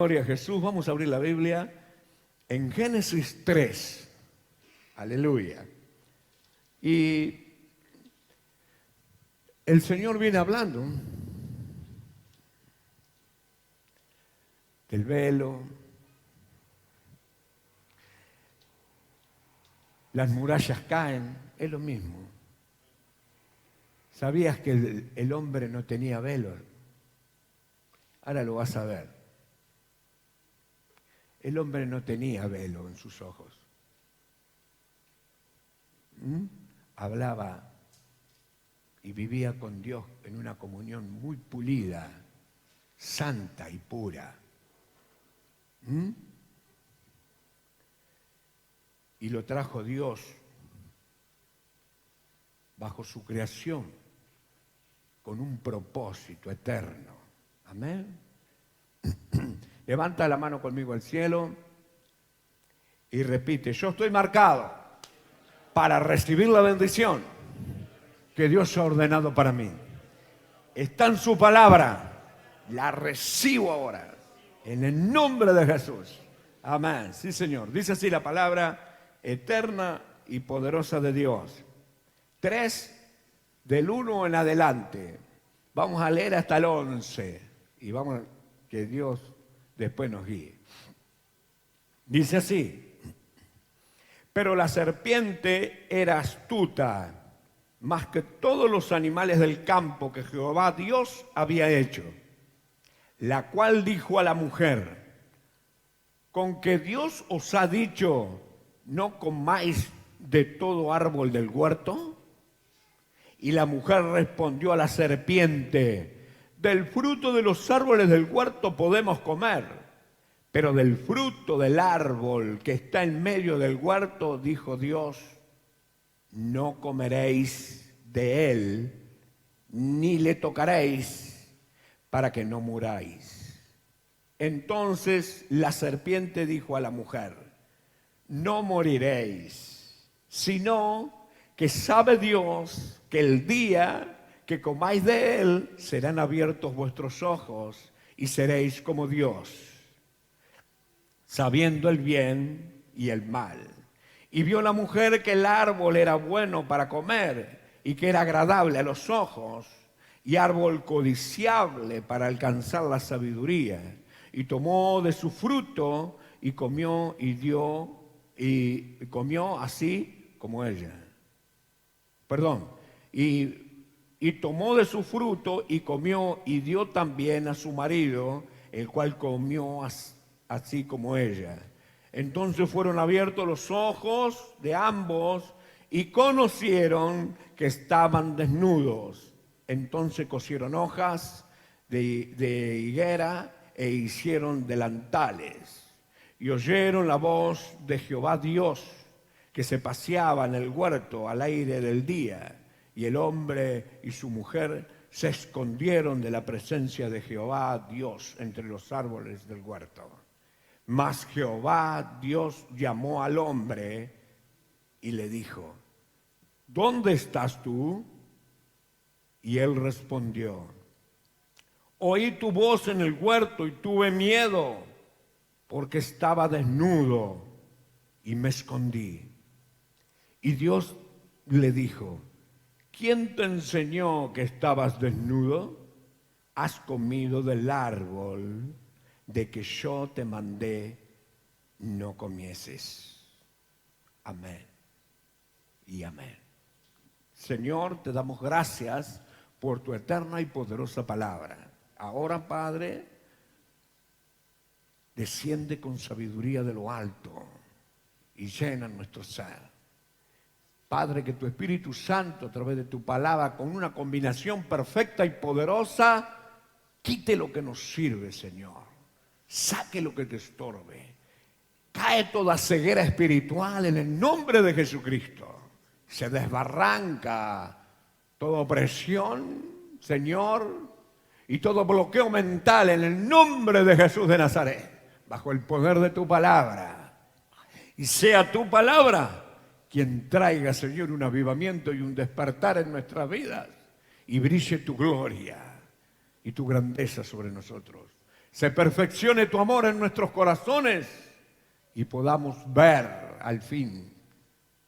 Gloria a Jesús. Vamos a abrir la Biblia en Génesis 3. Aleluya. Y el Señor viene hablando del velo, las murallas caen, es lo mismo. ¿Sabías que el hombre no tenía velo? Ahora lo vas a ver. El hombre no tenía velo en sus ojos. Hablaba y vivía con Dios en una comunión muy pulida, santa y pura. Y lo trajo Dios bajo su creación con un propósito eterno. Amén. Levanta la mano conmigo al cielo y repite: yo estoy marcado para recibir la bendición que Dios ha ordenado para mí. Está en su palabra, la recibo ahora, en el nombre de Jesús. Amén. Sí, Señor. Dice así la palabra eterna y poderosa de Dios. 3, del 1 en adelante. Vamos a leer hasta el 11 y vamos a que Dios después nos guíe. Dice así: pero la serpiente era astuta más que todos los animales del campo que Jehová Dios había hecho, la cual dijo a la mujer: ¿con que Dios os ha dicho no comáis de todo árbol del huerto? Y la mujer respondió a la serpiente: del fruto de los árboles del huerto podemos comer, pero del fruto del árbol que está en medio del huerto, dijo Dios, no comeréis de él, ni le tocaréis, para que no muráis. Entonces la serpiente dijo a la mujer: no moriréis, sino que sabe Dios que el día que comáis de él, serán abiertos vuestros ojos y seréis como Dios, sabiendo el bien y el mal. Y vio la mujer que el árbol era bueno para comer y que era agradable a los ojos y árbol codiciable para alcanzar la sabiduría. Y tomó de su fruto y comió y comió así como ella. Y tomó de su fruto y comió y dio también a su marido, el cual comió así como ella. Entonces fueron abiertos los ojos de ambos y conocieron que estaban desnudos. Entonces cosieron hojas de higuera e hicieron delantales. Y oyeron la voz de Jehová Dios, que se paseaba en el huerto al aire del día. Y el hombre y su mujer se escondieron de la presencia de Jehová Dios entre los árboles del huerto. Mas Jehová Dios llamó al hombre y le dijo: ¿dónde estás tú? Y él respondió: oí tu voz en el huerto y tuve miedo, porque estaba desnudo y me escondí. Y Dios le dijo: ¿quién te enseñó que estabas desnudo? Has comido del árbol de que yo te mandé no comieses. Amén y amén. Señor, te damos gracias por tu eterna y poderosa palabra. Ahora, Padre, desciende con sabiduría de lo alto y llena nuestro ser. Padre, que tu Espíritu Santo, a través de tu palabra, con una combinación perfecta y poderosa, quite lo que nos sirve, Señor. Saque lo que te estorbe. Cae toda ceguera espiritual en el nombre de Jesucristo. Se desbarranca toda opresión, Señor, y todo bloqueo mental en el nombre de Jesús de Nazaret, bajo el poder de tu palabra. Y sea tu palabra quien traiga, Señor, un avivamiento y un despertar en nuestras vidas y brille tu gloria y tu grandeza sobre nosotros. se perfeccione tu amor en nuestros corazones y podamos ver al fin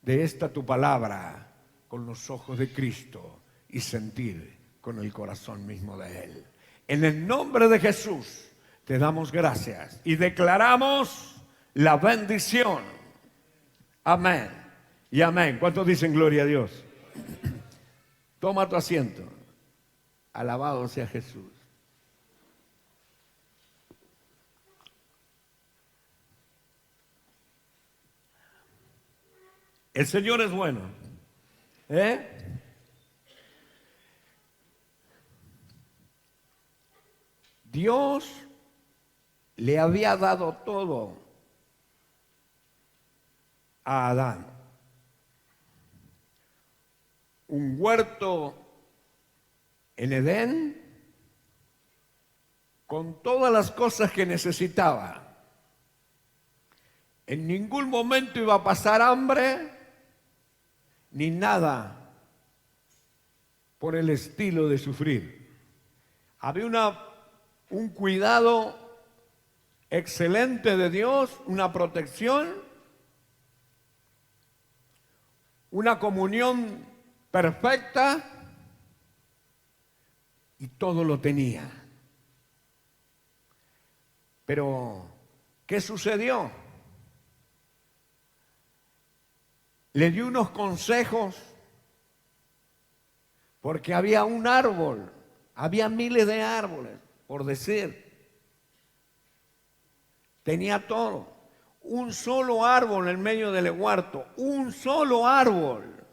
de esta tu palabra con los ojos de Cristo y sentir con el corazón mismo de Él. En el nombre de Jesús te damos gracias y declaramos la bendición. Amén y amén. ¿Cuántos dicen gloria a Dios? Toma tu asiento. Alabado sea Jesús. El Señor es bueno. Dios le había dado todo a Adán. Un huerto en Edén con todas las cosas que necesitaba. En ningún momento iba a pasar hambre ni nada por el estilo de sufrir. Había un cuidado excelente de Dios, una protección, una comunión perfecta y todo lo tenía. Pero, ¿qué sucedió? Le dio unos consejos porque había un árbol, había miles de árboles, por decir. Tenía todo. Un solo árbol en medio del huerto, un solo árbol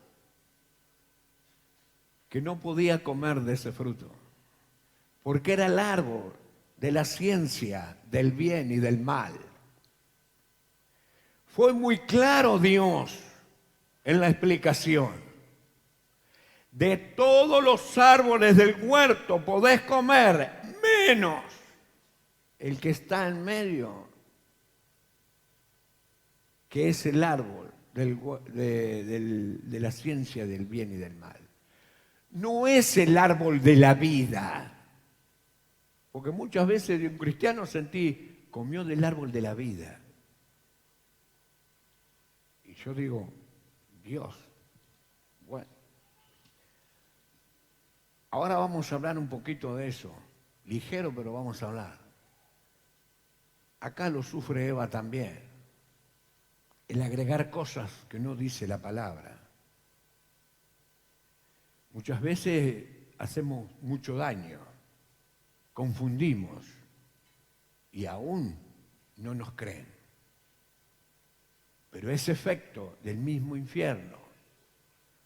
que no podía comer de ese fruto, porque era el árbol de la ciencia del bien y del mal. Fue muy claro Dios en la explicación. De todos los árboles del huerto podés comer, menos el que está en medio, que es el árbol de la ciencia del bien y del mal. No es el árbol de la vida, porque muchas veces de un cristiano sentí, comió del árbol de la vida. Y yo digo, Dios, bueno. Ahora vamos a hablar un poquito de eso, ligero, pero vamos a hablar. Acá lo sufre Eva también, el agregar cosas que no dice la palabra. Muchas veces hacemos mucho daño, confundimos y aún no nos creen. Pero es efecto del mismo infierno,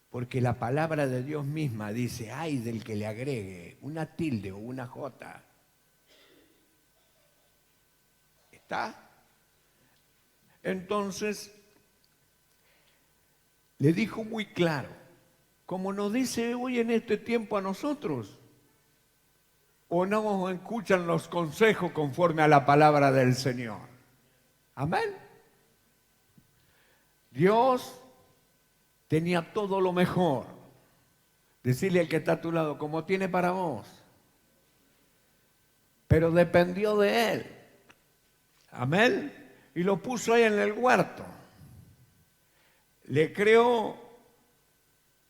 porque la palabra de Dios misma dice, ay del que le agregue una tilde o una jota. ¿Está? Entonces, le dijo muy claro, como nos dice hoy en este tiempo a nosotros, o no escuchan los consejos conforme a la palabra del Señor. Amén. Dios tenía todo lo mejor. Decirle al que está a tu lado, como tiene para vos. Pero dependió de Él. Amén. Y lo puso ahí en el huerto. Le creó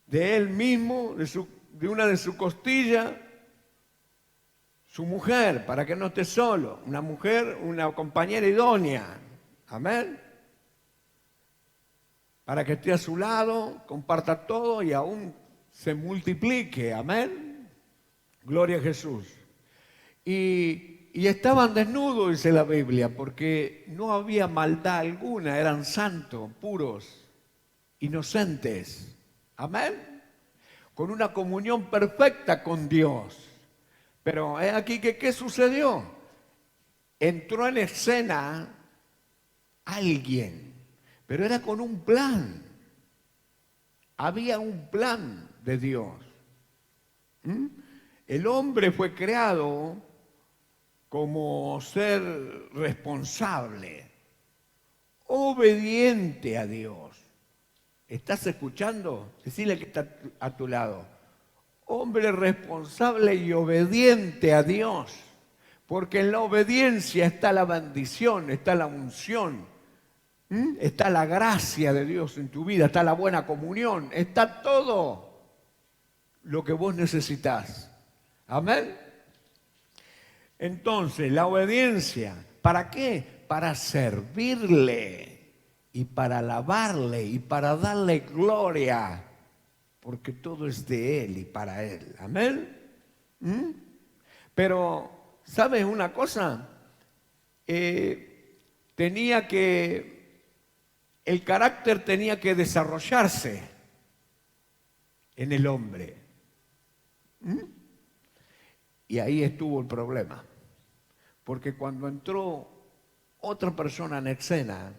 de Él mismo, de una de sus costillas, su mujer, para que no esté solo. Una mujer, una compañera idónea. Amén. Para que esté a su lado, comparta todo y aún se multiplique. Amén. Gloria a Jesús. Y estaban desnudos, dice la Biblia, porque no había maldad alguna, eran santos, puros, inocentes. Amén. Con una comunión perfecta con Dios. Pero es aquí que ¿qué sucedió? Entró en escena alguien, pero era con un plan. Había un plan de Dios. El hombre fue creado como ser responsable, obediente a Dios. ¿Estás escuchando? Decile que está a tu lado. Hombre responsable y obediente a Dios. Porque en la obediencia está la bendición, está la unción, está la gracia de Dios en tu vida, está la buena comunión, está todo lo que vos necesitas. Amén. Entonces, la obediencia, ¿para qué? Para servirle y para alabarle y para darle gloria, porque todo es de Él y para Él. Amén. Pero, ¿sabes una cosa? El carácter tenía que desarrollarse en el hombre. Y ahí estuvo el problema. Porque cuando entró otra persona en escena,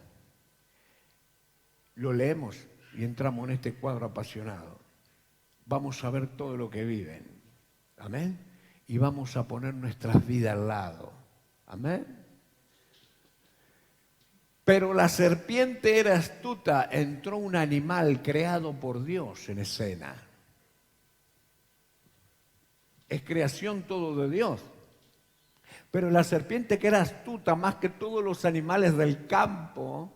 lo leemos y entramos en este cuadro apasionado. Vamos a ver todo lo que viven. Amén. Y vamos a poner nuestras vidas al lado. Amén. Pero la serpiente era astuta, entró un animal creado por Dios en escena. Es creación todo de Dios. Pero la serpiente, que era astuta más que todos los animales del campo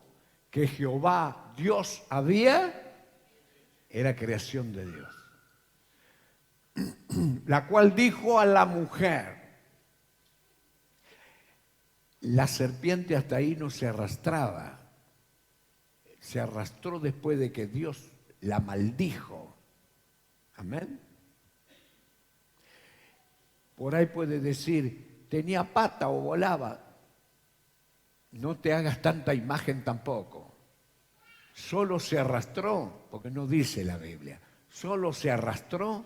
que Jehová, Dios, había, era creación de Dios. La cual dijo a la mujer, la serpiente hasta ahí no se arrastraba, se arrastró después de que Dios la maldijo. Amén. Por ahí puede decir, tenía pata o volaba. No te hagas tanta imagen tampoco. Solo se arrastró, porque no dice la Biblia, solo se arrastró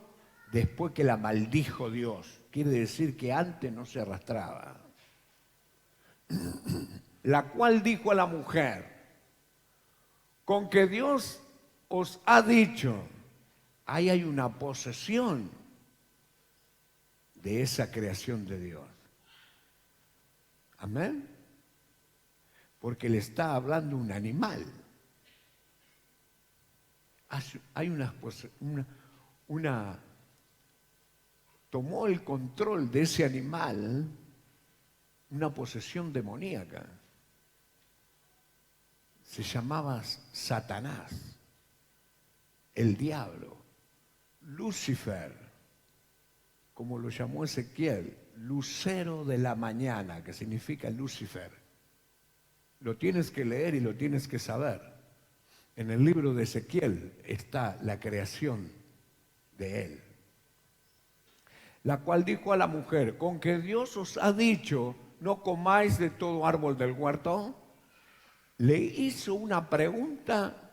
después que la maldijo Dios. Quiere decir que antes no se arrastraba. La cual dijo a la mujer, con que Dios os ha dicho, ahí hay una posesión de esa creación de Dios. Amén. Porque le está hablando un animal. Hay tomó el control de ese animal una posesión demoníaca. Se llamaba Satanás, el diablo, Lucifer, como lo llamó Ezequiel, lucero de la mañana, que significa Lucifer. Lo tienes que leer y lo tienes que saber. En el libro de Ezequiel está la creación de él. La cual dijo a la mujer, con que Dios os ha dicho, no comáis de todo árbol del huerto. Le hizo una pregunta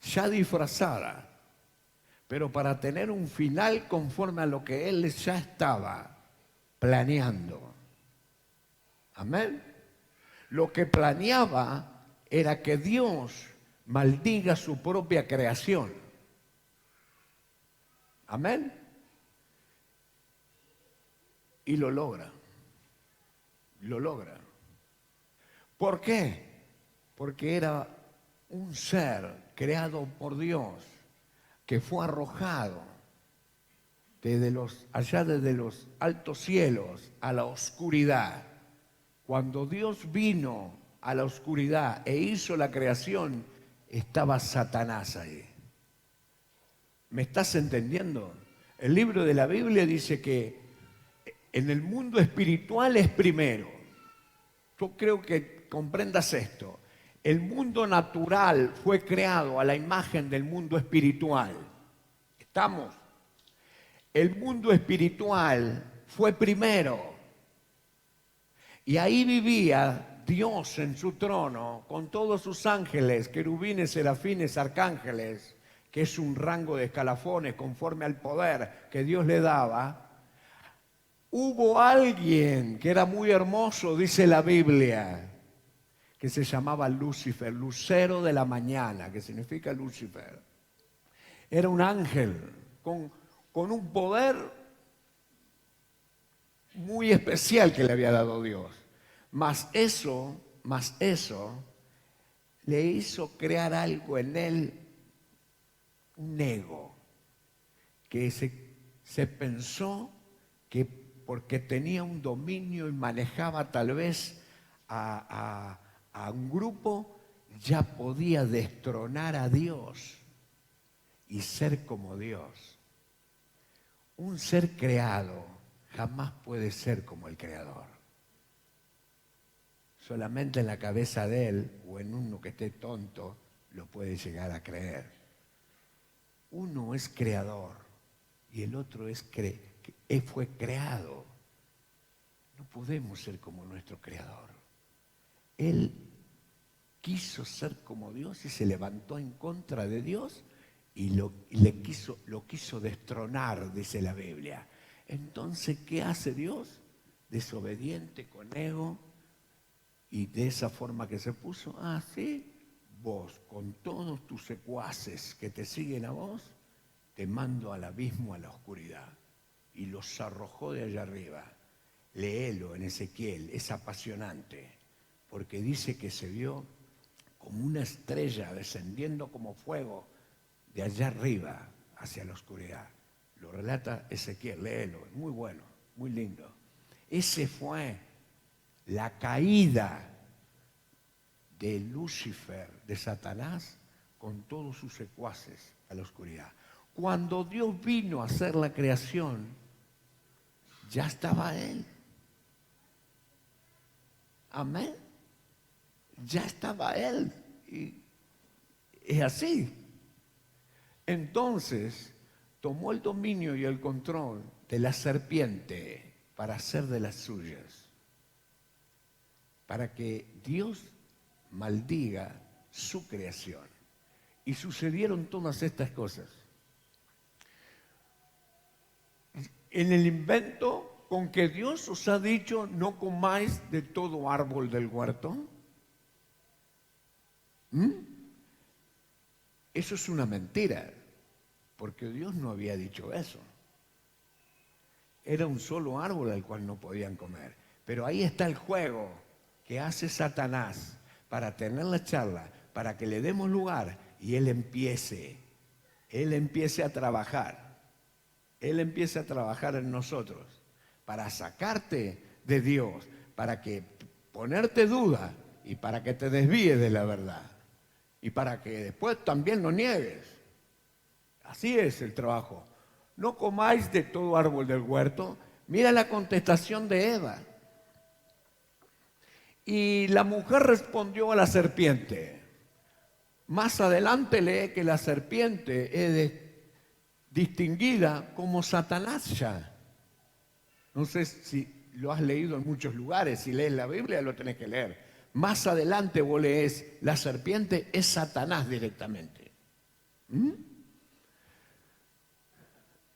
ya disfrazada, pero para tener un final conforme a lo que él ya estaba planeando. Amén. Lo que planeaba era que Dios maldiga su propia creación. Amén. Y lo logra. Lo logra. ¿Por qué? Porque era un ser creado por Dios que fue arrojado desde los altos cielos a la oscuridad. Cuando Dios vino a la oscuridad e hizo la creación, estaba Satanás ahí. ¿Me estás entendiendo? El libro de la Biblia dice que en el mundo espiritual es primero. Yo creo que comprendas esto. El mundo natural fue creado a la imagen del mundo espiritual. ¿Estamos? El mundo espiritual fue primero. Y ahí vivía Dios en su trono con todos sus ángeles, querubines, serafines, arcángeles, que es un rango de escalafones conforme al poder que Dios le daba. Hubo alguien que era muy hermoso, dice la Biblia, que se llamaba Lucifer, lucero de la mañana, que significa Lucifer. Era un ángel con un poder muy especial que le había dado Dios. Mas eso le hizo crear algo en él, un ego, que se pensó que porque tenía un dominio y manejaba tal vez a un grupo, ya podía destronar a Dios y ser como Dios. Un ser creado jamás puede ser como el Creador. Solamente en la cabeza de Él o en uno que esté tonto lo puede llegar a creer. Uno es creador y el otro fue creado. No podemos ser como nuestro Creador. Él quiso ser como Dios y se levantó en contra de Dios y lo quiso destronar, dice la Biblia. Entonces, ¿qué hace Dios? Desobediente, con ego, y de esa forma que se puso, sí, vos, con todos tus secuaces que te siguen a vos, te mando al abismo, a la oscuridad. Y los arrojó de allá arriba. Léelo en Ezequiel, es apasionante, porque dice que se vio como una estrella descendiendo como fuego de allá arriba hacia la oscuridad. Lo relata Ezequiel, léelo, es muy bueno, muy lindo. Ese fue la caída de Lucifer, de Satanás, con todos sus secuaces a la oscuridad. Cuando Dios vino a hacer la creación, ya estaba Él. Amén. Ya estaba Él. Y es así. Entonces, tomó el dominio y el control de la serpiente para hacer de las suyas. Para que Dios maldiga su creación. Y sucedieron todas estas cosas. En el invento con que Dios os ha dicho, no comáis de todo árbol del huerto. Eso es una mentira, porque Dios no había dicho eso. Era un solo árbol al cual no podían comer. Pero ahí está el juego que hace Satanás para tener la charla, para que le demos lugar y él empiece a trabajar. Él empieza a trabajar en nosotros para sacarte de Dios, para que ponerte duda y para que te desvíes de la verdad y para que después también lo niegues. Así es el trabajo. No comáis de todo árbol del huerto. Mira la contestación de Eva. Y la mujer respondió a la serpiente. Más adelante lee que la serpiente es distinguida como Satanás ya. No sé si lo has leído en muchos lugares, si lees la Biblia lo tenés que leer. Más adelante vos lees, la serpiente es Satanás directamente.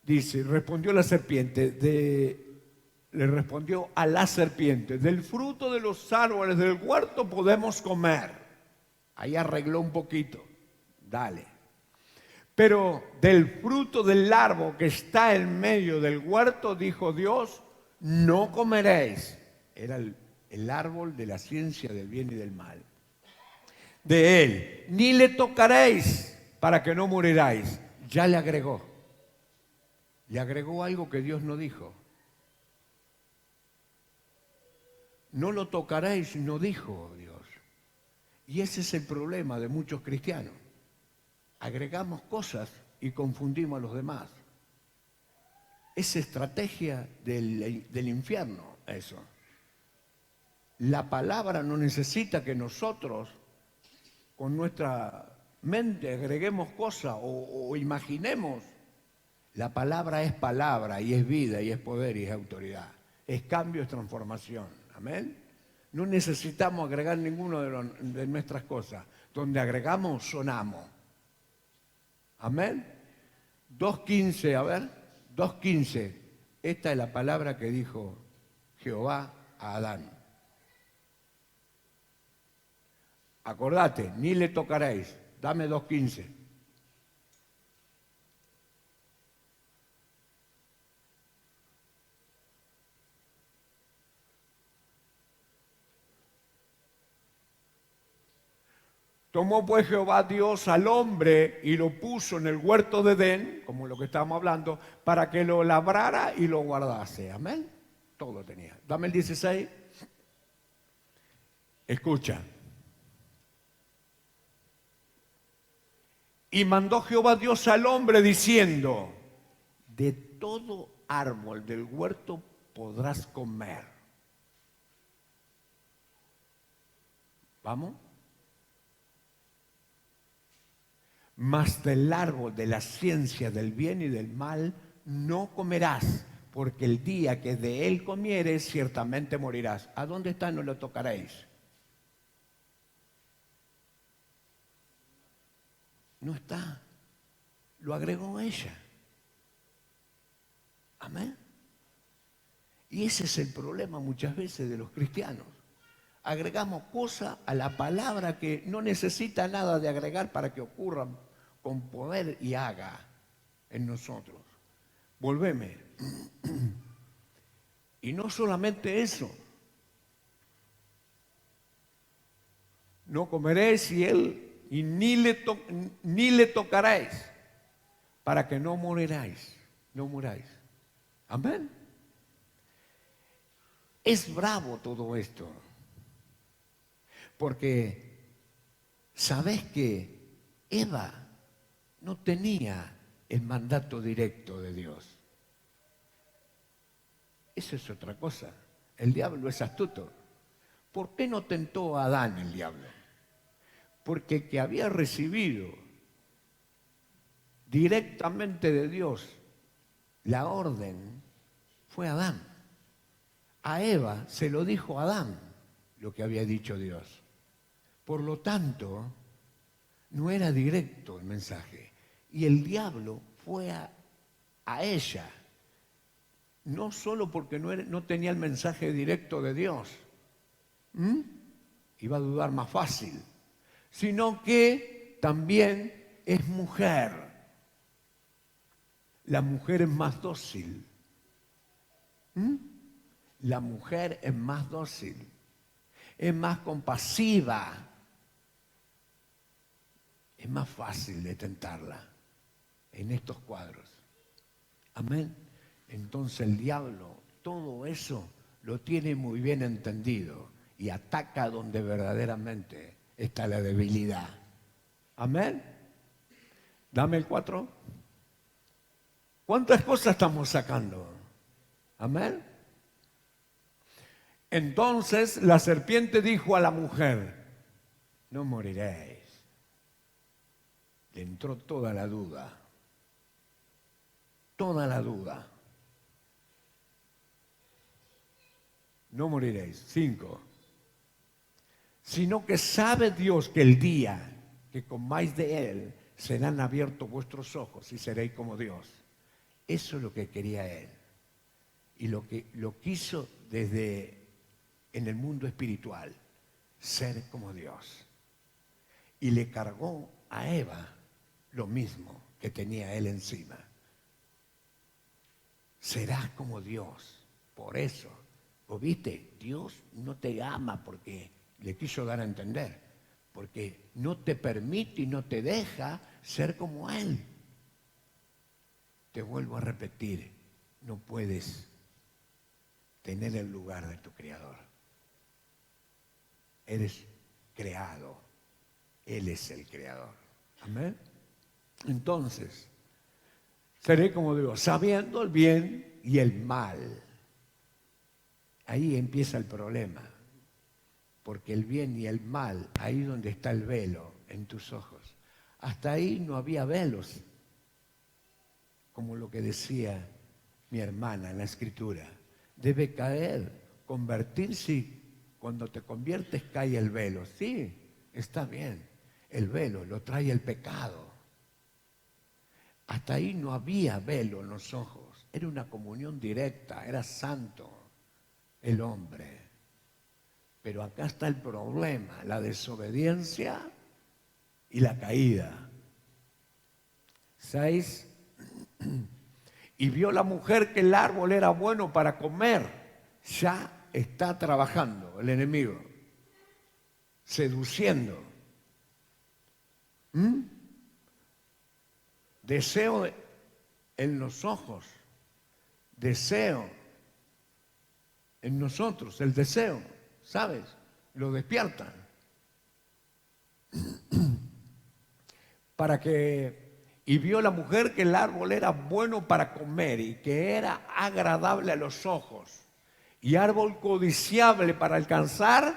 Dice, respondió la serpiente, le respondió a la serpiente, del fruto de los árboles del huerto podemos comer. Ahí arregló un poquito, dale. Pero del fruto del árbol que está en medio del huerto, dijo Dios, no comeréis. Era el árbol de la ciencia del bien y del mal. De él, ni le tocaréis para que no moriráis. Ya le agregó. Le agregó algo que Dios no dijo. No lo tocaréis, no dijo Dios. Y ese es el problema de muchos cristianos. Agregamos cosas y confundimos a los demás. Es estrategia del infierno eso. La palabra no necesita que nosotros con nuestra mente agreguemos cosas o imaginemos. La palabra es palabra y es vida y es poder y es autoridad. Es cambio, es transformación. Amén. No necesitamos agregar ninguno de nuestras cosas. Donde agregamos, sonamos. Amén. 2.15, a ver. 2.15. Esta es la palabra que dijo Jehová a Adán. Acordate, ni le tocaréis. Dame 2.15. Tomó pues Jehová Dios al hombre y lo puso en el huerto de Edén, como lo que estábamos hablando, para que lo labrara y lo guardase. Amén. todo tenía. Dame el 16. Escucha. Y mandó Jehová Dios al hombre diciendo, de todo árbol del huerto podrás comer. ¿Vamos? Mas del árbol de la ciencia del bien y del mal no comerás, porque el día que de él comieres ciertamente morirás. ¿A dónde está? No lo tocaréis. No está. Lo agregó ella. Amén. Y ese es el problema muchas veces de los cristianos. Agregamos cosas a la palabra que no necesita nada de agregar para que ocurra con poder y haga en nosotros. Volveme. Y no solamente eso. No comeréis y ni le tocaréis, para que no moriráis, no muráis. Amén. Es bravo todo esto, porque sabés que Eva no tenía el mandato directo de Dios. Eso es otra cosa. El diablo es astuto. ¿Por qué no tentó a Adán el diablo? Porque el que había recibido directamente de Dios la orden fue Adán. A Eva se lo dijo Adán lo que había dicho Dios. Por lo tanto, no era directo el mensaje. Y el diablo fue a ella, no solo porque no tenía el mensaje directo de Dios, iba a dudar más fácil, sino que también es mujer. La mujer es más dócil. La mujer es más dócil, es más compasiva, es más fácil de tentarla en estos cuadros. Amén. Entonces el diablo todo eso lo tiene muy bien entendido y ataca donde verdaderamente está la debilidad. Amén. Dame el 4. ¿Cuántas cosas estamos sacando? Amén. Entonces la serpiente dijo a la mujer, no moriréis. Le entró toda la duda. Toda la duda. No moriréis. 5. Sino que sabe Dios que el día que comáis de él serán abiertos vuestros ojos y seréis como Dios. Eso es lo que quería él. Y lo quiso desde en el mundo espiritual, ser como Dios. Y le cargó a Eva lo mismo que tenía él encima. Serás como Dios. Por eso, ¿o viste? Dios no te ama porque le quiso dar a entender, porque no te permite y no te deja ser como Él. Te vuelvo a repetir, no puedes tener el lugar de tu Creador. Eres creado, Él es el Creador. Amén. Entonces, seré como Dios, sabiendo el bien y el mal. Ahí empieza el problema, porque el bien y el mal, ahí donde está el velo en tus ojos, hasta ahí no había velos, como lo que decía mi hermana en la Escritura. Debe caer, convertirse, cuando te conviertes cae el velo. Sí, está bien, el velo lo trae el pecado. Hasta ahí no había velo en los ojos, era una comunión directa, era santo el hombre. Pero acá está el problema, la desobediencia y la caída. 6. Y vio la mujer que el árbol era bueno para comer. Ya está trabajando el enemigo, seduciendo. Deseo en los ojos, deseo en nosotros, el deseo, ¿sabes? Lo despierta. Y vio la mujer que el árbol era bueno para comer y que era agradable a los ojos y árbol codiciable para alcanzar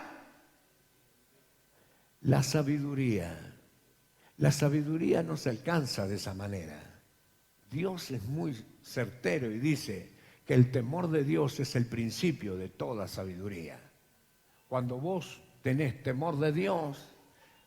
la sabiduría. La sabiduría no se alcanza de esa manera. Dios es muy certero y dice que el temor de Dios es el principio de toda sabiduría. Cuando vos tenés temor de Dios,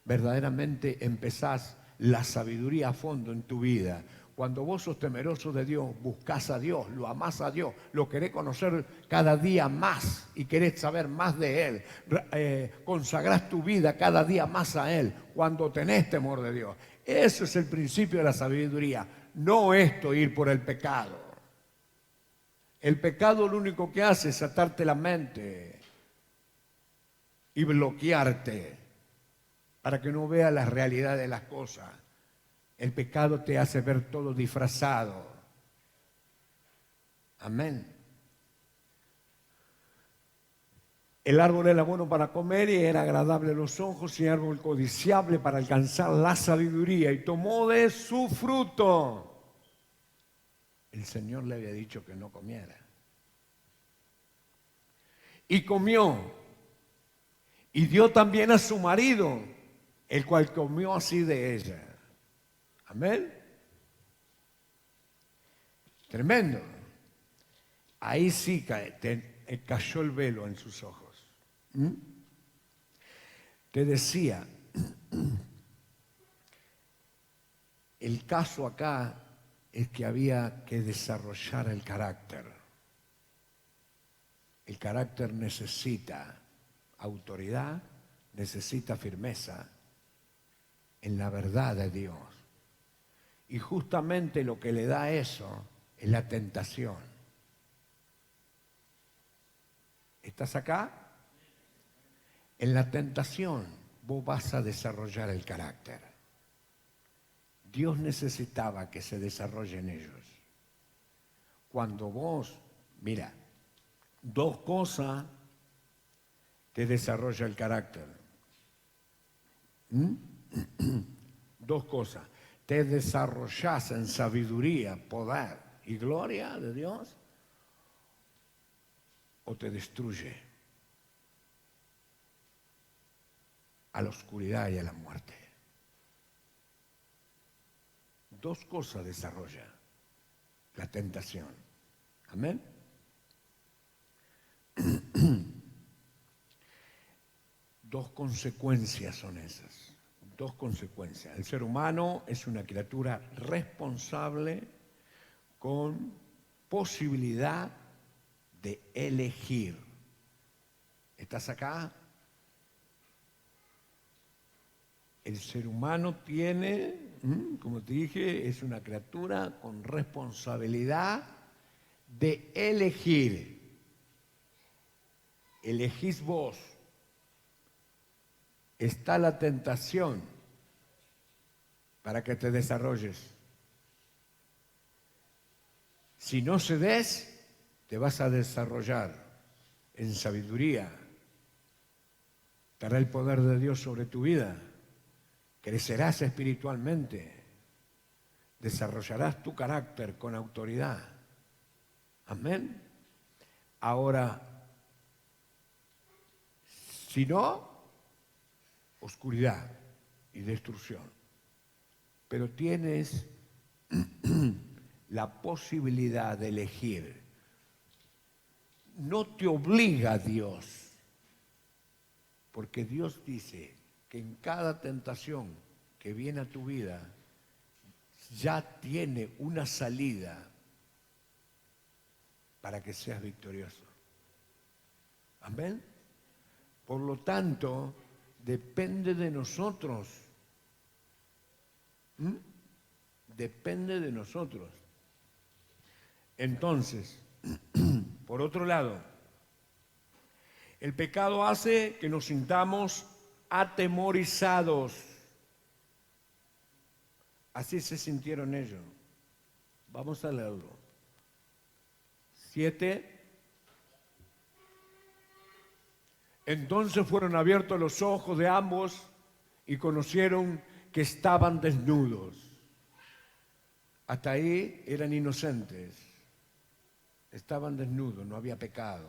verdaderamente empezás la sabiduría a fondo en tu vida. Cuando vos sos temeroso de Dios, buscás a Dios, lo amás a Dios, lo querés conocer cada día más y querés saber más de Él, consagrás tu vida cada día más a Él cuando tenés temor de Dios. Eso es el principio de la sabiduría, no esto ir por el pecado. El pecado lo único que hace es atarte la mente y bloquearte para que no veas la realidad de las cosas. El pecado te hace ver todo disfrazado. Amén. El árbol era bueno para comer y era agradable a los ojos y árbol codiciable para alcanzar la sabiduría y tomó de su fruto. El Señor le había dicho que no comiera. Y comió. Y dio también a su marido, el cual comió así de ella. Amén. Tremendo. Ahí sí cayó el velo en sus ojos. Te decía, el caso acá es que había que desarrollar el carácter. El carácter necesita autoridad, necesita firmeza en la verdad de Dios. Y justamente lo que le da eso es la tentación. ¿Estás acá? En la tentación vos vas a desarrollar el carácter. Dios necesitaba que se desarrolle en ellos. Cuando vos, mira, dos cosas te desarrolla el carácter. Dos cosas. Te desarrollas en sabiduría, poder y gloria de Dios, o te destruye a la oscuridad y a la muerte. Dos cosas desarrolla la tentación. Amén. Dos consecuencias son esas. Dos consecuencias. El ser humano es una criatura responsable con posibilidad de elegir. ¿Estás acá? El ser humano tiene, como te dije, es una criatura con responsabilidad de elegir. Elegís vos. Está la tentación para que te desarrolles. Si no cedes, te vas a desarrollar en sabiduría. Estará el poder de Dios sobre tu vida. Crecerás espiritualmente. Desarrollarás tu carácter con autoridad. Amén. Ahora, si no, oscuridad y destrucción. Pero tienes la posibilidad de elegir. No te obliga Dios, porque Dios dice que en cada tentación que viene a tu vida ya tiene una salida para que seas victorioso. Amén. Por lo tanto, depende de nosotros. Depende de nosotros. Entonces, por otro lado, el pecado hace que nos sintamos atemorizados. Así se sintieron ellos. Vamos a leerlo. 7. Entonces fueron abiertos los ojos de ambos y conocieron que estaban desnudos. Hasta ahí eran inocentes. Estaban desnudos, no había pecado.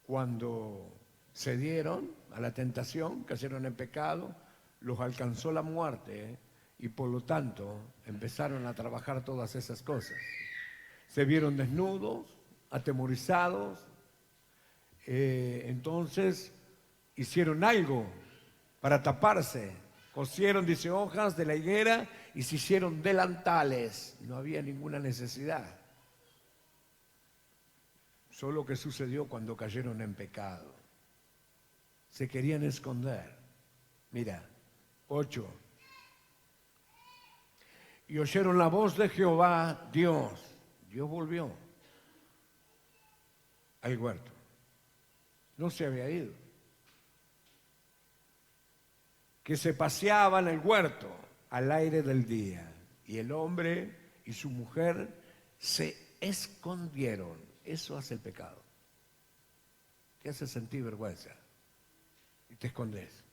Cuando cedieron a la tentación, cayeron en pecado, los alcanzó la muerte y por lo tanto empezaron a trabajar todas esas cosas. Se vieron desnudos, atemorizados, entonces hicieron algo para taparse. Cosieron, dice, hojas de la higuera y se hicieron delantales. No había ninguna necesidad. Solo que sucedió cuando cayeron en pecado. Se querían esconder. Mira, 8. Y oyeron la voz de Jehová, Dios. Dios volvió al huerto. No se había ido. Que se paseaba en el huerto al aire del día. Y el hombre y su mujer se escondieron. Eso hace el pecado. Te hace sentir vergüenza. Y te escondes.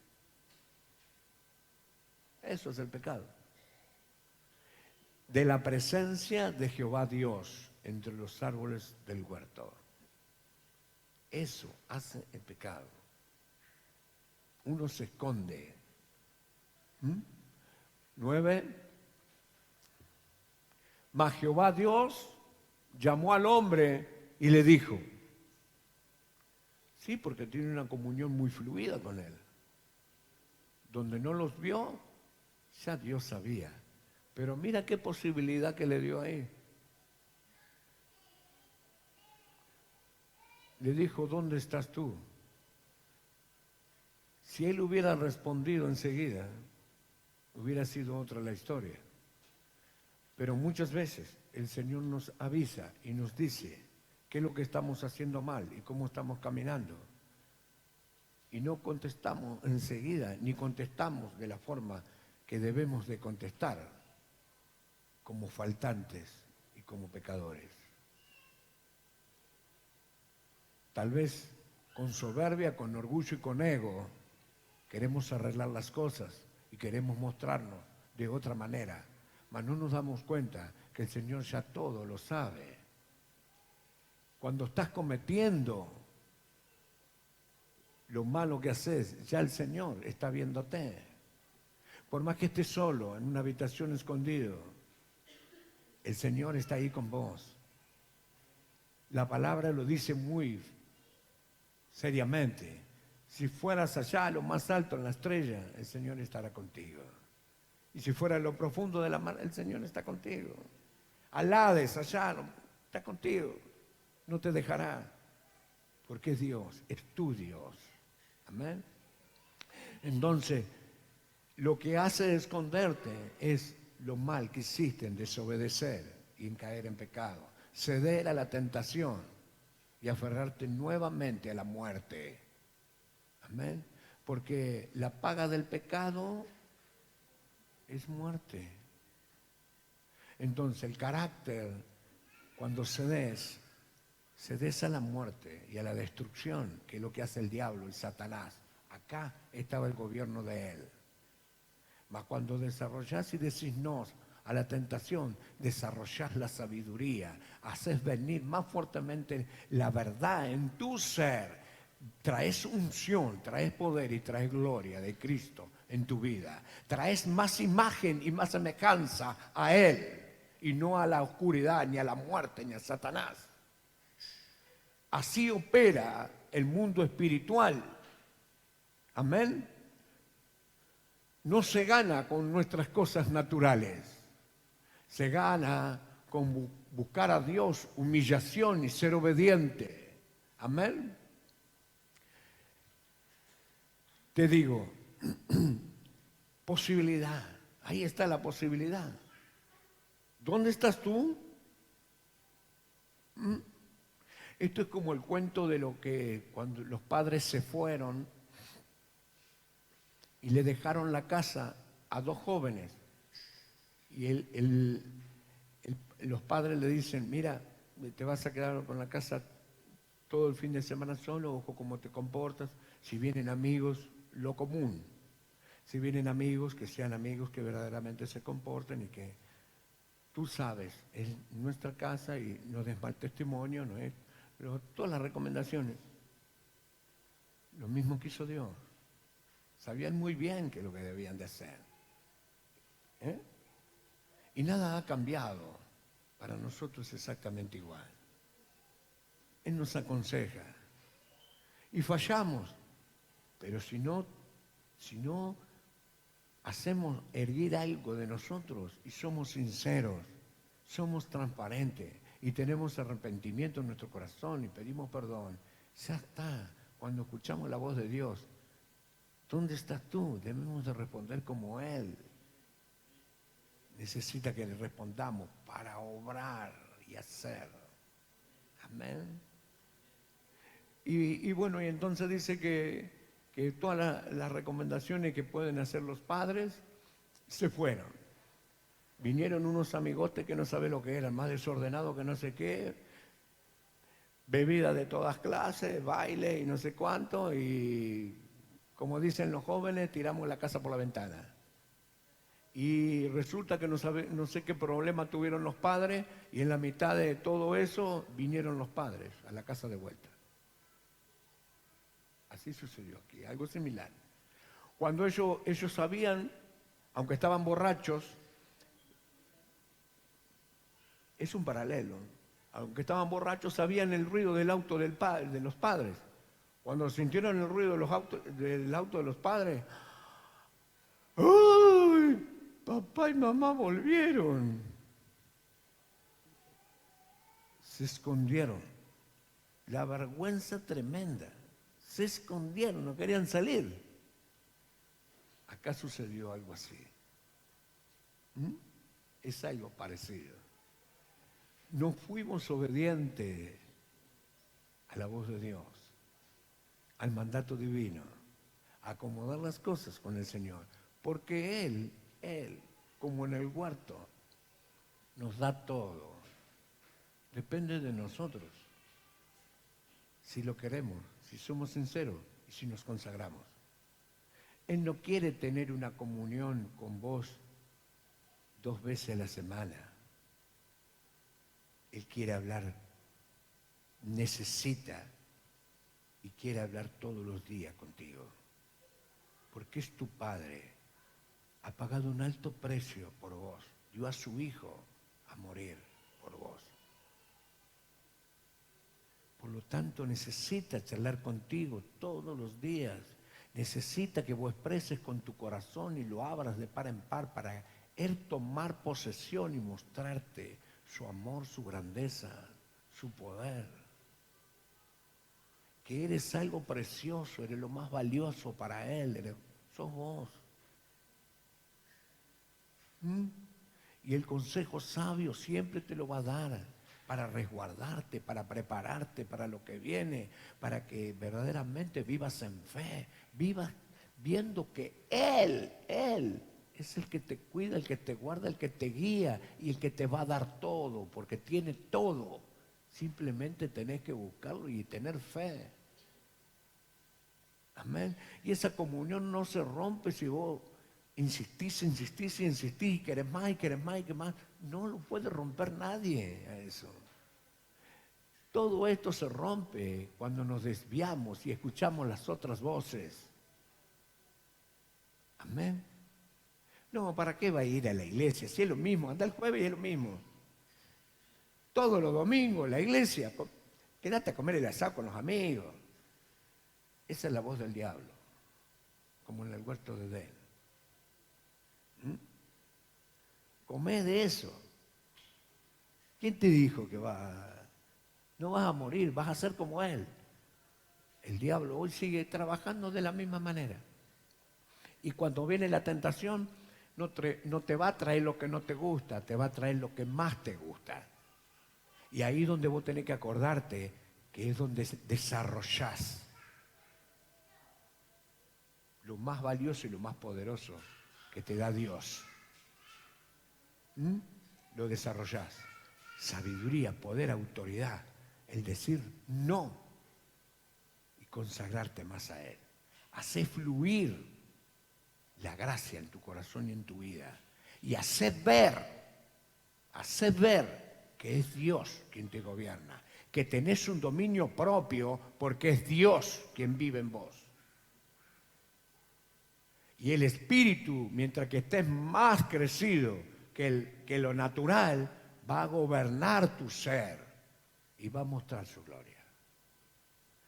Eso es el pecado. De la presencia de Jehová Dios entre los árboles del huerto. Eso hace el pecado. Uno se esconde. 9. Mas Jehová Dios llamó al hombre y le dijo. Sí, porque tiene una comunión muy fluida con él. Donde no los vio, ya Dios sabía. Pero mira qué posibilidad que le dio ahí. Le dijo, ¿dónde estás tú? Si él hubiera respondido enseguida, hubiera sido otra la historia. Pero muchas veces el Señor nos avisa y nos dice qué es lo que estamos haciendo mal y cómo estamos caminando. Y no contestamos enseguida, ni contestamos de la forma que debemos de contestar, como faltantes y como pecadores. Tal vez con soberbia, con orgullo y con ego, queremos arreglar las cosas y queremos mostrarnos de otra manera, mas no nos damos cuenta que el Señor ya todo lo sabe. Cuando estás cometiendo lo malo que haces, ya el Señor está viéndote. Por más que estés solo en una habitación escondido, el Señor está ahí con vos. La palabra lo dice muy seriamente. Si fueras allá a lo más alto en la estrella, el Señor estará contigo. Y si fuera a lo profundo de la mar, el Señor está contigo. Al Hades, allá, está contigo. No te dejará. Porque es Dios, es tu Dios. Amén. Entonces, lo que hace esconderte es lo mal que hiciste en desobedecer y en caer en pecado. Ceder a la tentación y aferrarte nuevamente a la muerte. Amén. Porque la paga del pecado es muerte. Entonces el carácter, cuando cedes a la muerte y a la destrucción, que es lo que hace el diablo y Satanás. Acá estaba el gobierno de él. Mas cuando desarrollás y decís no a la tentación, desarrollás la sabiduría, haces venir más fuertemente la verdad en tu ser, traes unción, traes poder y traes gloria de Cristo en tu vida, traes más imagen y más semejanza a Él y no a la oscuridad, ni a la muerte, ni a Satanás. Así opera el mundo espiritual. Amén. No se gana con nuestras cosas naturales. Se gana con buscar a Dios, humillación y ser obediente. Amén. Te digo, posibilidad. Ahí está la posibilidad. ¿Dónde estás tú? Esto es como el cuento de lo que cuando los padres se fueron y le dejaron la casa a dos jóvenes. Y los padres le dicen, mira, te vas a quedar con la casa todo el fin de semana solo, ojo cómo te comportas. Si vienen amigos, lo común. Si vienen amigos, que sean amigos que verdaderamente se comporten y que tú sabes, es nuestra casa y no des mal testimonio, no es, pero todas las recomendaciones, lo mismo que hizo Dios. Sabían muy bien qué es lo que debían de hacer. ¿Eh? Y nada ha cambiado. Para nosotros es exactamente igual. Él nos aconseja. Y fallamos. Pero si no hacemos erguir algo de nosotros y somos sinceros, somos transparentes y tenemos arrepentimiento en nuestro corazón y pedimos perdón, ya está. Cuando escuchamos la voz de Dios, ¿dónde estás tú? Debemos de responder como Él. Necesita que le respondamos para obrar y hacer. Amén. Y bueno, y entonces dice que todas las recomendaciones que pueden hacer los padres se fueron. Vinieron unos amigotes que no saben lo que eran, más desordenados que no sé qué, bebida de todas clases, baile y no sé cuánto, y como dicen los jóvenes, tiramos la casa por la ventana. Y resulta que no sé qué problema tuvieron los padres, y en la mitad de todo eso vinieron los padres a la casa de vuelta. Así sucedió aquí, algo similar. Cuando ellos sabían, aunque estaban borrachos, es un paralelo, aunque estaban borrachos sabían el ruido del auto de los padres. Cuando sintieron el ruido del auto de los padres, ¡ay! Papá y mamá volvieron. Se escondieron. La vergüenza tremenda. Se escondieron, no querían salir. Acá sucedió algo así. Es algo parecido. No fuimos obedientes a la voz de Dios, al mandato divino, a acomodar las cosas con el Señor. Porque Él, como en el huerto, nos da todo. Depende de nosotros. Si lo queremos, si somos sinceros y si nos consagramos. Él no quiere tener una comunión con vos 2 veces a la semana. Él quiere hablar, necesita y quiere hablar todos los días contigo. Porque es tu Padre. Ha pagado un alto precio por vos. Dio a su Hijo a morir por vos. Por lo tanto, necesita charlar contigo todos los días. Necesita que vos expreses con tu corazón y lo abras de par en par para Él tomar posesión y mostrarte su amor, su grandeza, su poder. Que eres algo precioso, eres lo más valioso para Él, sos vos. Y el consejo sabio siempre te lo va a dar para resguardarte, para prepararte para lo que viene, para que verdaderamente vivas en fe, vivas viendo que Él es el que te cuida, el que te guarda, el que te guía y el que te va a dar todo, porque tiene todo. Simplemente tenés que buscarlo y tener fe. Amén. Y esa comunión no se rompe si vos insistís y querés más y querés más y querés más. No lo puede romper nadie a eso. Todo esto se rompe cuando nos desviamos y escuchamos las otras voces. Amén. No, ¿para qué va a ir a la iglesia? Si es lo mismo, anda el jueves y es lo mismo. Todos los domingos, la iglesia, quédate a comer el asado con los amigos. Esa es la voz del diablo, como en el huerto de Edén. Comé de eso. ¿Quién te dijo que no vas a morir, vas a ser como Él? El diablo hoy sigue trabajando de la misma manera. Y cuando viene la tentación, no te va a traer lo que no te gusta, te va a traer lo que más te gusta. Y ahí es donde vos tenés que acordarte que es donde desarrollás lo más valioso y lo más poderoso que te da Dios. Lo desarrollás. Sabiduría, poder, autoridad. El decir no consagrarte más a Él. Hacer fluir la gracia en tu corazón y en tu vida. Y hacer ver que es Dios quien te gobierna, que tenés un dominio propio porque es Dios quien vive en vos. Y el Espíritu, mientras que estés más crecido que lo natural, va a gobernar tu ser y va a mostrar su gloria.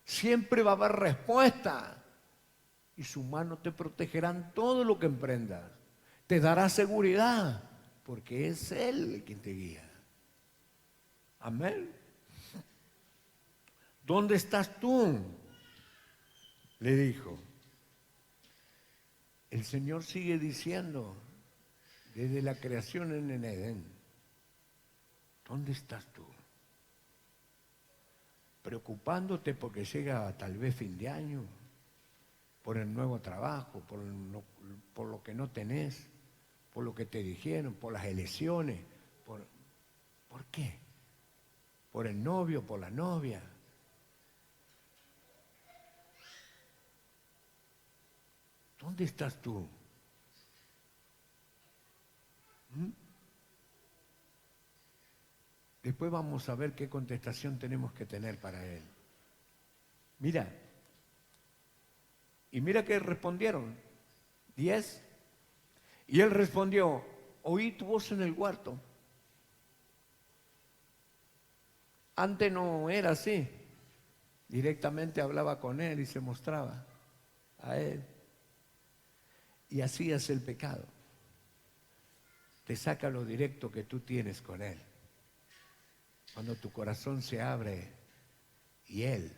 Siempre va a haber respuesta y su mano te protegerá en todo lo que emprendas. Te dará seguridad porque es Él el quien te guía. Amén. ¿Dónde estás tú?, le dijo. El Señor sigue diciendo desde la creación en el Edén, ¿dónde estás tú? Preocupándote porque llega tal vez fin de año, por el nuevo trabajo, por lo que no tenés, por lo que te dijeron, por las elecciones. ¿Por qué? Por el novio, por la novia. ¿Dónde estás tú? Después vamos a ver qué contestación tenemos que tener para él. Mira, y mira que respondieron, 10. Y él respondió, oí tu voz en el huerto. Antes no era así. Directamente hablaba con él y se mostraba a él. Y así es el pecado. Te saca lo directo que tú tienes con él. Cuando tu corazón se abre y él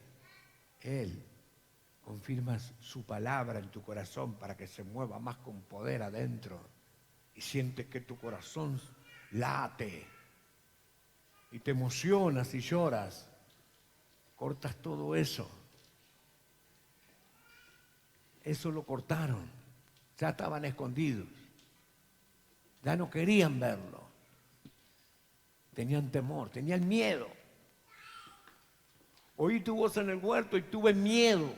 confirma su palabra en tu corazón para que se mueva más con poder adentro y sientes que tu corazón late y te emocionas y lloras, cortas todo eso. Eso lo cortaron, ya estaban escondidos, ya no querían verlo, tenían temor, tenían miedo. Oí tu voz en el huerto y tuve miedo.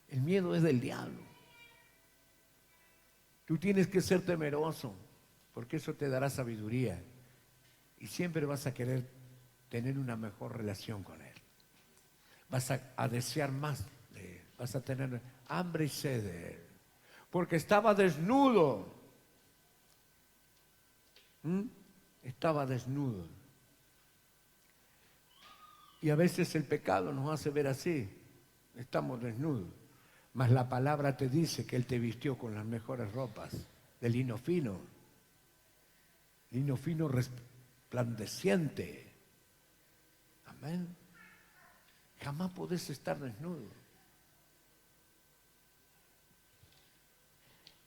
El miedo es del diablo. Tú tienes que ser temeroso, porque eso te dará sabiduría y siempre vas a querer tener una mejor relación con él. Vas a desear más de él, vas a tener hambre y sed de él, porque estaba desnudo. Estaba desnudo. Y a veces el pecado nos hace ver así, estamos desnudos. Mas la palabra te dice que Él te vistió con las mejores ropas de lino fino resplandeciente. Amén. Jamás podés estar desnudo.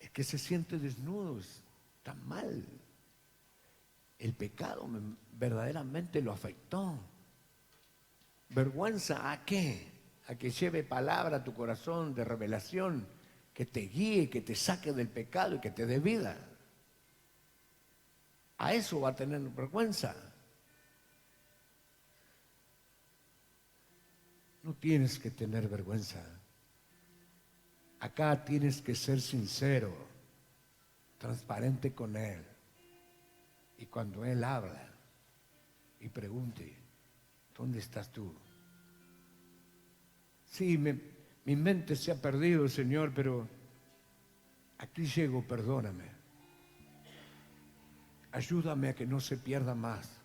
El que se siente desnudo está mal. El pecado verdaderamente lo afectó. ¿Vergüenza a qué? A que lleve palabra a tu corazón de revelación, que te guíe, que te saque del pecado y que te dé vida. A eso va a tener vergüenza. No tienes que tener vergüenza. Acá tienes que ser sincero, transparente con Él. Y cuando Él habla y pregunte, ¿dónde estás tú? Sí, mi mente se ha perdido, Señor, pero aquí llego, perdóname. Ayúdame a que no se pierda más.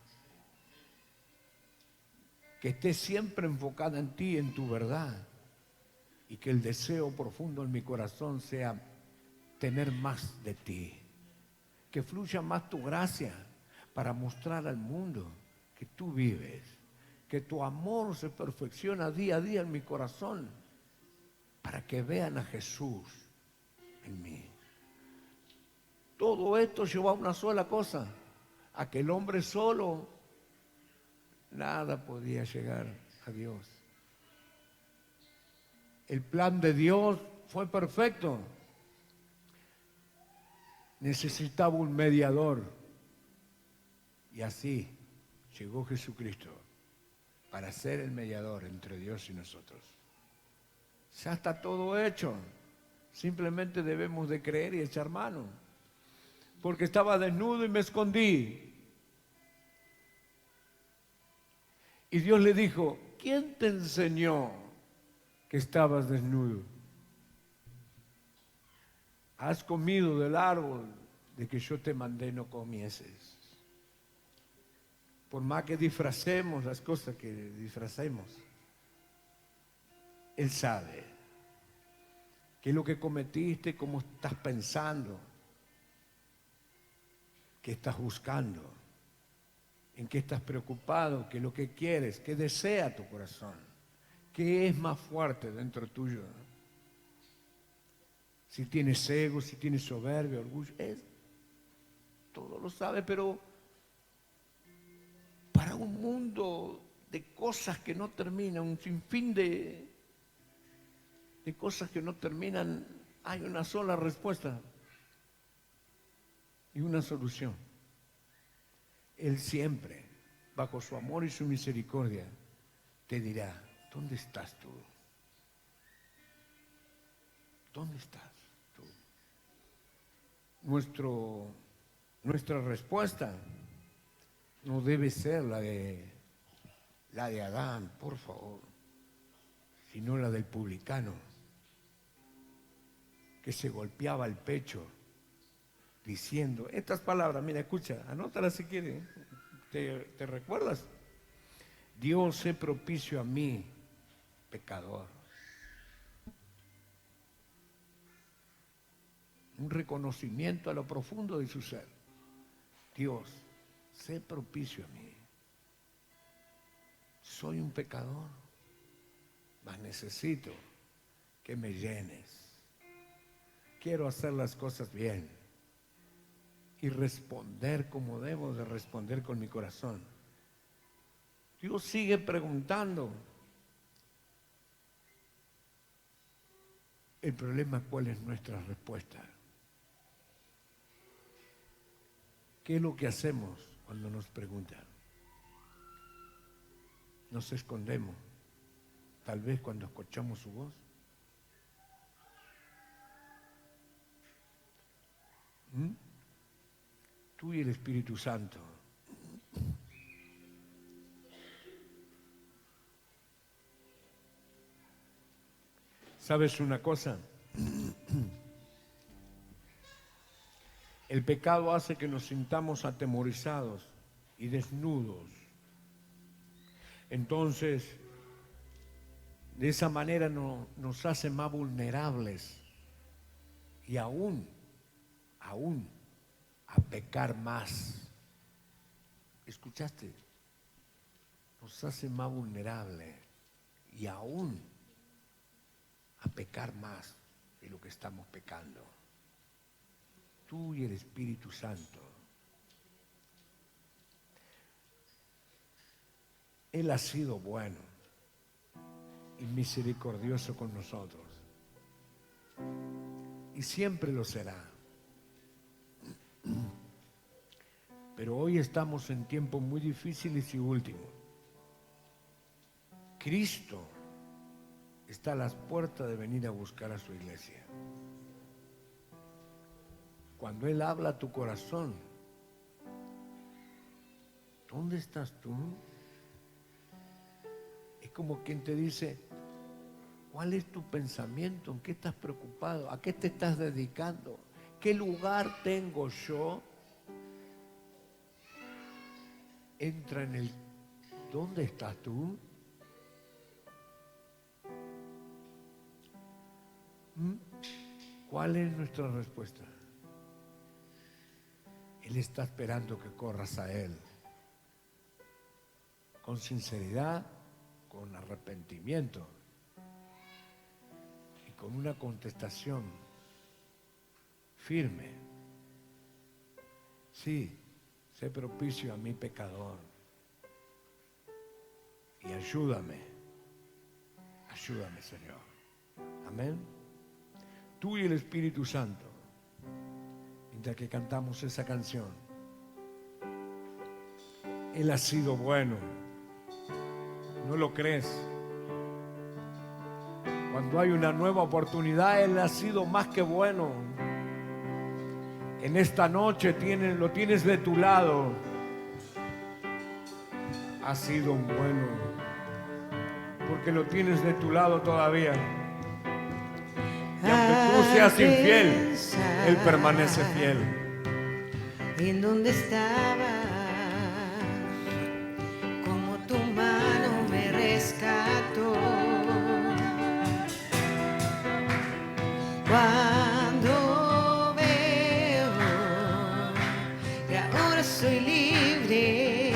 Que esté siempre enfocada en ti, en tu verdad. Y que el deseo profundo en mi corazón sea tener más de ti. Que fluya más tu gracia para mostrar al mundo que tú vives. Que tu amor se perfecciona día a día en mi corazón para que vean a Jesús en mí. Todo esto lleva a una sola cosa, a que el hombre solo nada podía llegar a Dios. El plan de Dios fue perfecto. Necesitaba un mediador y así llegó Jesucristo para ser el mediador entre Dios y nosotros. Ya está todo hecho. Simplemente debemos de creer y echar mano. Porque estaba desnudo y me escondí. Y Dios le dijo, ¿quién te enseñó que estabas desnudo? Has comido del árbol de que yo te mandé no comieses. Por más que disfracemos las cosas que disfracemos, Él sabe qué es lo que cometiste, cómo estás pensando, qué estás buscando, en qué estás preocupado, qué es lo que quieres, qué desea tu corazón, qué es más fuerte dentro tuyo. Si tienes ego, si tienes soberbia, orgullo, todo lo sabe, pero para un mundo de cosas que no terminan, un sinfín de cosas que no terminan, hay una sola respuesta y una solución. Él siempre, bajo su amor y su misericordia, te dirá, ¿dónde estás tú? ¿Dónde estás tú? Nuestra respuesta no debe ser la de Adán, por favor, sino la del publicano, que se golpeaba el pecho diciendo estas palabras. Mira, escucha, anótalas si quieres. ¿Te recuerdas? Dios, sé propicio a mí, pecador. Un reconocimiento a lo profundo de su ser. Dios, sé propicio a mí. Soy un pecador, mas necesito que me llenes. Quiero hacer las cosas bien y responder como debo de responder con mi corazón. Dios sigue preguntando. El problema, ¿cuál es nuestra respuesta? ¿Qué es lo que hacemos cuando nos preguntan? Nos escondemos, tal vez cuando escuchamos su voz. Tú y el Espíritu Santo. ¿Sabes una cosa? El pecado hace que nos sintamos atemorizados y desnudos. Entonces, de esa manera nos hace más vulnerables y aún a pecar más. ¿Escuchaste? Nos hace más vulnerables y aún a pecar más de lo que estamos pecando. Tú y el Espíritu Santo. Él ha sido bueno y misericordioso con nosotros. Y siempre lo será. Pero hoy estamos en tiempos muy difíciles y últimos. Cristo está a las puertas de venir a buscar a su iglesia. Cuando Él habla a tu corazón, ¿dónde estás tú? Es como quien te dice, ¿cuál es tu pensamiento? ¿En qué estás preocupado? ¿A qué te estás dedicando? ¿Qué lugar tengo yo? Entra en el ¿dónde estás tú? ¿Cuál es nuestra respuesta? Él está esperando que corras a Él con sinceridad, con arrepentimiento y con una contestación firme. Sí, sé propicio a mi pecador y ayúdame, Señor. Amén. Tú y el Espíritu Santo, mientras que cantamos esa canción, Él ha sido bueno. ¿No lo crees? Cuando hay una nueva oportunidad, Él ha sido más que bueno. En esta noche lo tienes de tu lado. Ha sido bueno, porque lo tienes de tu lado todavía. Y aunque tú seas infiel, Él permanece fiel. En donde estaba, como tu mano me rescató. Cuando veo que ahora soy libre,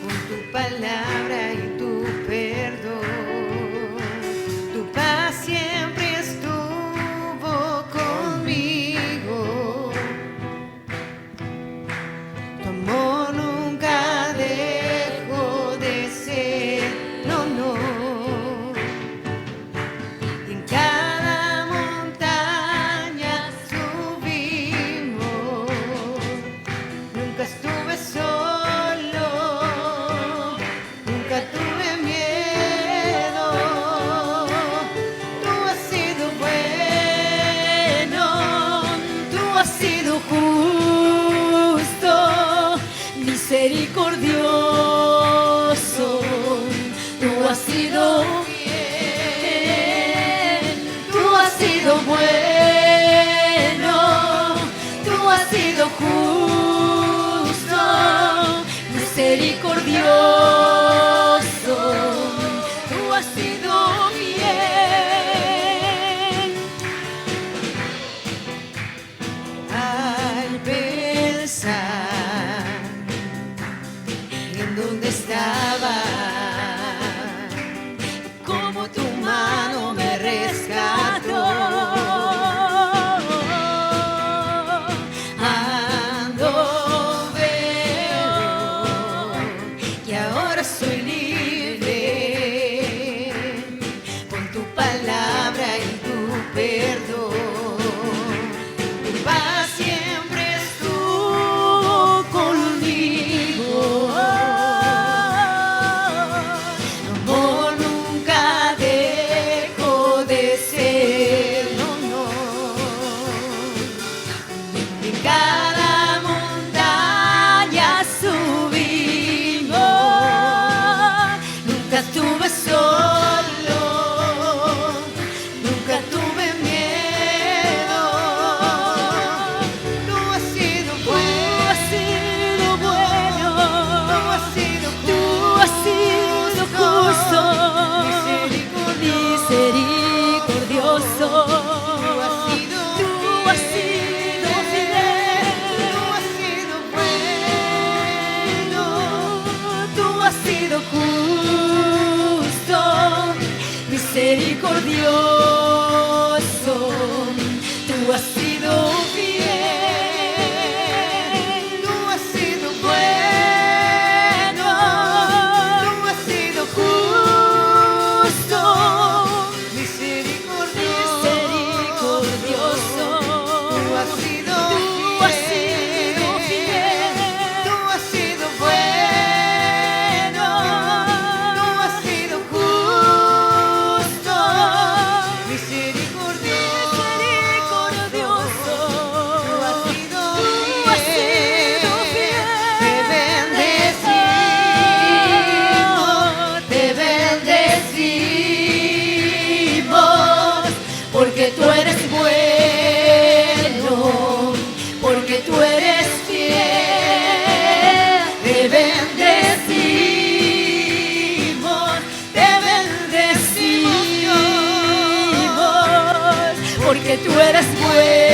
con tu palabra y tu perdón, tu paz siempre estuvo conmigo. Tu amor nunca dejó de ser, no, no. Y en cada montaña subimos, nunca estuve solo, nunca tuve miedo. Tú has sido bueno, tú has sido justo, misericordioso, tú has sido bien, tú has sido bueno, tú has sido justo, misericordioso, tú has sido bien. Al pensar en dónde estaba, como tu mano me rescató. Ando, veo que ahora soy libre, con tu palabra y tu perdón. Tu paz siempre estuvo conmigo. Tu amor nunca dejó de ser, no, no. En cada montaña subimos, nunca estuve solo, nunca tuve miedo. Tú has sido bueno, tú has sido justo, misericordioso. Tú has sido fiel, tú has sido bueno, tú has sido justo, misericordioso, tú has sido fiel, tú has sido bueno, tú has sido justo, misericordioso, tú has sido fiel, tú has sido bueno, tú has sido justo, misericordioso, tú has sido fiel. Te bendecimos, porque tú eres bueno, porque tú eres fiel. Te bendecimos, porque tú eres bueno.